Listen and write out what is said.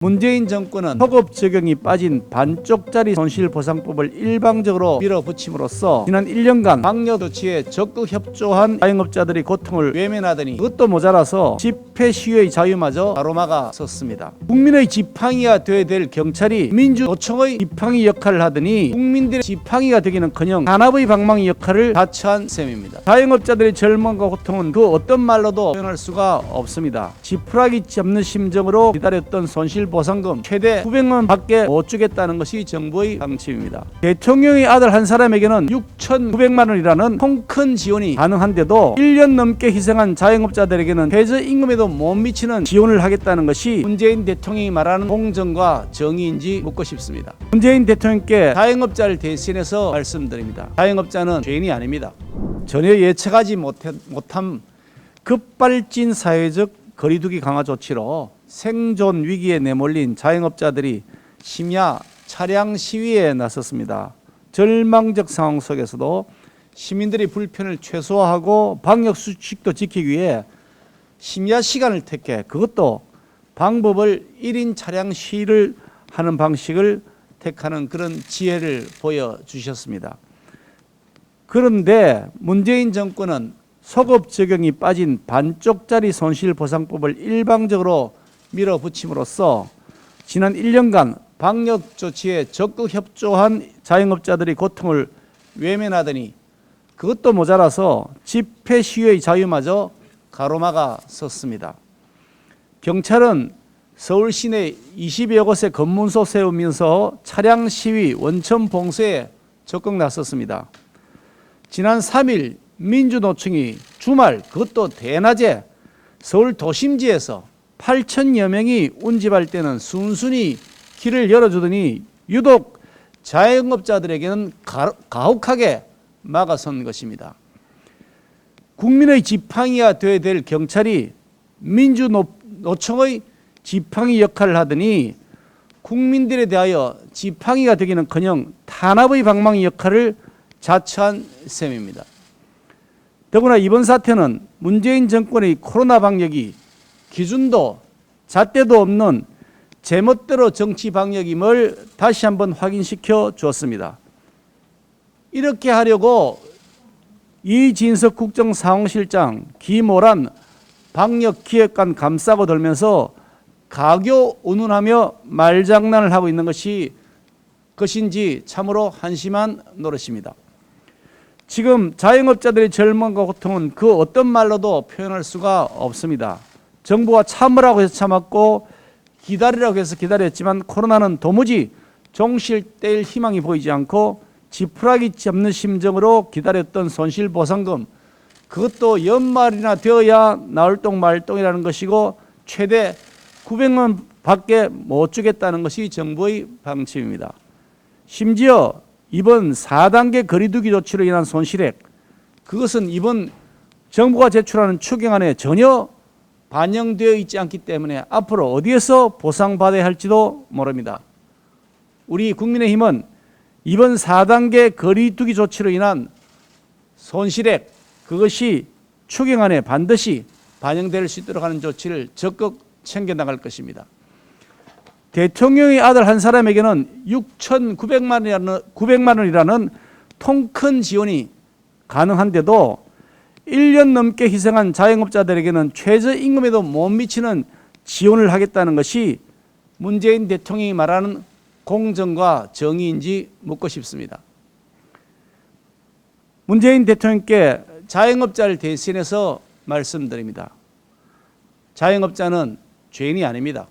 문재인 정권은 소급 적용이 빠진 반쪽짜리 손실보상법을 일방적으로 밀어붙임으로써 지난 1년간 방역 조치에 적극 협조한 자영업자들의 고통을 외면하더니 그것도 모자라서 집회 시위의 자유마저 가로막아 섰습니다. 국민의 지팡이가 되어야 될 경찰이 민주노총의 지팡이 역할을 하더니 국민들의 지팡이가 되기는커녕 단합의 방망이 역할을 자처한 셈입니다. 자영업자들의 절망과 고통은 그 어떤 말로도 표현할 수가 없습니다. 지푸라기 잡는 심정으로 기다렸던 손실보상금 최대 900만 밖에 못 주겠다는 것이 정부의 방침입니다. 대통령의 아들 한 사람에게는 6,900만 원이라는 통 큰 지원이 가능한데도 1년 넘게 희생한 자영업자들에게는 최저임금에도 못 미치는 지원을 하겠다는 것이 문재인 대통령이 말하는 공정과 정의인지 묻고 싶습니다. 문재인 대통령께 자영업자를 대신해서 말씀드립니다. 자영업자는 죄인이 아닙니다. 전혀 예측하지 못한 급발진 사회적 거리두기 강화 조치로 생존 위기에 내몰린 자영업자들이 심야 차량 시위에 나섰습니다. 절망적 상황 속에서도 시민들의 불편을 최소화하고 방역 수칙도 지키기 위해 심야 시간을 택해 그것도 방법을 1인 차량 시위를 하는 방식을 택하는 그런 지혜를 보여주셨습니다. 그런데 문재인 정권은 소급 적용이 빠진 반쪽짜리 손실보상법을 일방적으로 밀어붙임으로써 지난 1년간 방역 조치에 적극 협조한 자영업자들의 고통을 외면하더니 그것도 모자라서 집회 시위의 자유마저 가로막아 섰습니다. 경찰은 서울 시내 20여 곳에 검문소 세우면서 차량 시위, 원천 봉쇄에 적극 나섰습니다. 지난 3일 민주노총이 주말 그것도 대낮에 서울 도심지에서 8천여 명이 운집할 때는 순순히 길을 열어주더니 유독 자영업자들에게는 가혹하게 막아선 것입니다. 국민의 지팡이가 되어야 될 경찰이 민주노총의 지팡이 역할을 하더니 국민들에 대하여 지팡이가 되기는커녕 탄압의 방망이 역할을 자처한 셈입니다. 더구나 이번 사태는 문재인 정권의 코로나 방역이 기준도 잣대도 없는 제멋대로 정치 방역임을 다시 한번 확인시켜 주었습니다. 이렇게 하려고 이진석 국정상황실장, 김오란 방역기획관 감싸고 돌면서 가교 운운하며 말장난을 하고 있는 것인지 참으로 한심한 노릇입니다. 지금 자영업자들의 절망과 고통은 그 어떤 말로도 표현할 수가 없습니다. 정부가 참으라고 해서 참았고 기다리라고 해서 기다렸지만 코로나는 도무지 종실될 희망이 보이지 않고 지푸라기 잡는 심정으로 기다렸던 손실보상금 그것도 연말이나 되어야 나올똥 말똥이라는 것이고 최대 900만 밖에 못 주겠다는 것이 정부의 방침입니다. 심지어 이번 4단계 거리두기 조치로 인한 손실액 그것은 이번 정부가 제출하는 추경안에 전혀 반영되어 있지 않기 때문에 앞으로 어디에서 보상받아야 할지도 모릅니다. 우리 국민의힘은 이번 4단계 거리두기 조치로 인한 손실액 그것이 추경안에 반드시 반영될 수 있도록 하는 조치를 적극 챙겨나갈 것입니다. 대통령의 아들 한 사람에게는 6,900만 원이라는 통 큰 지원이 가능한데도 1년 넘게 희생한 자영업자들에게는 최저임금에도 못 미치는 지원을 하겠다는 것이 문재인 대통령이 말하는 공정과 정의인지 묻고 싶습니다. 문재인 대통령께 자영업자를 대신해서 말씀드립니다. 자영업자는 죄인이 아닙니다.